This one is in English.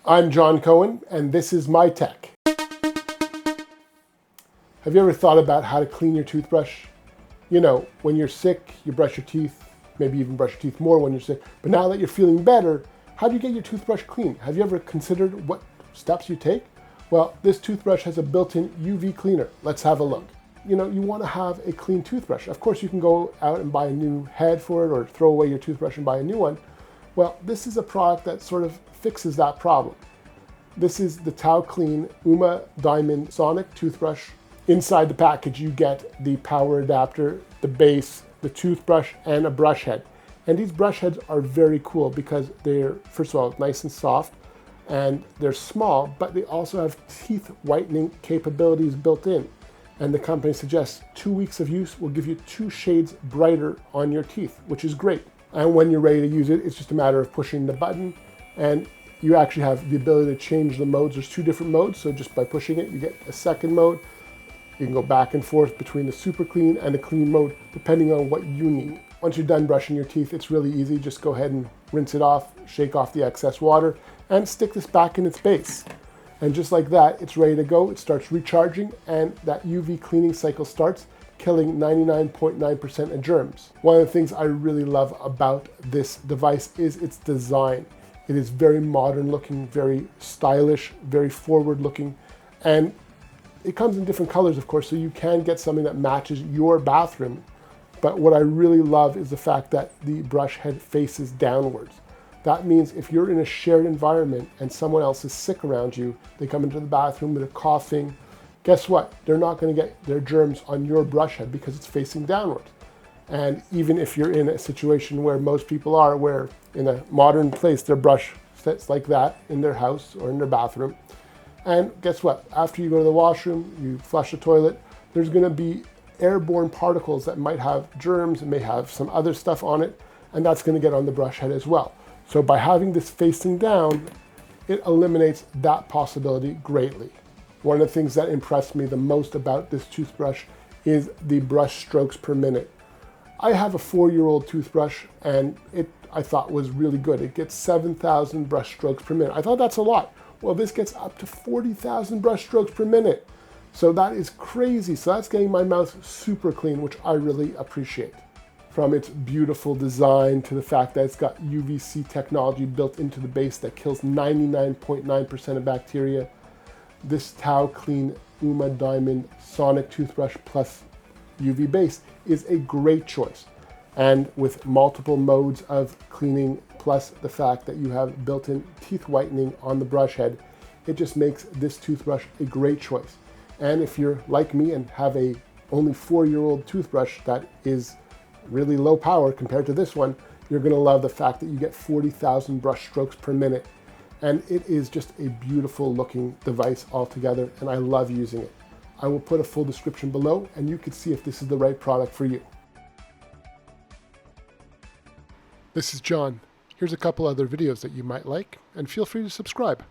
I'm John Cohen, and this is My Tech. Have you ever thought about how to clean your toothbrush? You know, when you're sick, you brush your teeth, maybe even brush your teeth more when you're sick. But now that you're feeling better, how do you get your toothbrush clean? Have you ever considered what steps you take? Well, this toothbrush has a built-in UV cleaner. Let's have a look. You know, you want to have a clean toothbrush. Of course, you can go out and buy a new head for it or throw away your toothbrush and buy a new one. Well, this is a product that sort of fixes that problem. This is the TAO Clean Umma Diamond Sonic toothbrush. Inside the package, you get the power adapter, the base, the toothbrush, and a brush head. And these brush heads are very cool because they're, first of all, nice and soft, and they're small, but they also have teeth whitening capabilities built in. And the company suggests 2 weeks of use will give you 2 shades brighter on your teeth, which is great. And when you're ready to use it, it's just a matter of pushing the button, and you actually have the ability to change the modes. There's 2 different modes, so just by pushing it, you get a second mode. You can go back and forth between the super clean and the clean mode, depending on what you need. Once you're done brushing your teeth, it's really easy. Just go ahead and rinse it off, shake off the excess water, and stick this back in its base. And just like that, it's ready to go. It starts recharging, and that UV cleaning cycle starts, killing 99.9% of germs. One of the things I really love about this device is its design. It is very modern looking, very stylish, very forward looking, and it comes in different colors, of course, so you can get something that matches your bathroom. But what I really love is the fact that the brush head faces downwards. That means if you're in a shared environment and someone else is sick around you, they come into the bathroom, they're coughing, guess what? They're not going to get their germs on your brush head because it's facing downwards. And even if you're in a situation where most people are, where in a modern place their brush sits like that in their house or in their bathroom, and guess what? After you go to the washroom, you flush the toilet, there's going to be airborne particles that might have germs and may have some other stuff on it, and that's going to get on the brush head as well. So by having this facing down, it eliminates that possibility greatly. One of the things that impressed me the most about this toothbrush is the brush strokes per minute. I have a 4-year-old toothbrush, and I thought was really good. It gets 7,000 brush strokes per minute. I thought that's a lot. Well, this gets up to 40,000 brush strokes per minute. So that is crazy. So that's getting my mouth super clean, which I really appreciate. From its beautiful design to the fact that it's got UVC technology built into the base that kills 99.9% of bacteria, this TAO Clean Umma Diamond Sonic Toothbrush Plus UV base is a great choice. And with multiple modes of cleaning, plus the fact that you have built-in teeth whitening on the brush head, it just makes this toothbrush a great choice. And if you're like me and have a only 4-year-old toothbrush that is really low power compared to this one, you're going to love the fact that you get 40,000 brush strokes per minute. And it is just a beautiful looking device altogether, and I love using it. I will put a full description below, and you can see if this is the right product for you. This is John. Here's a couple other videos that you might like, and feel free to subscribe.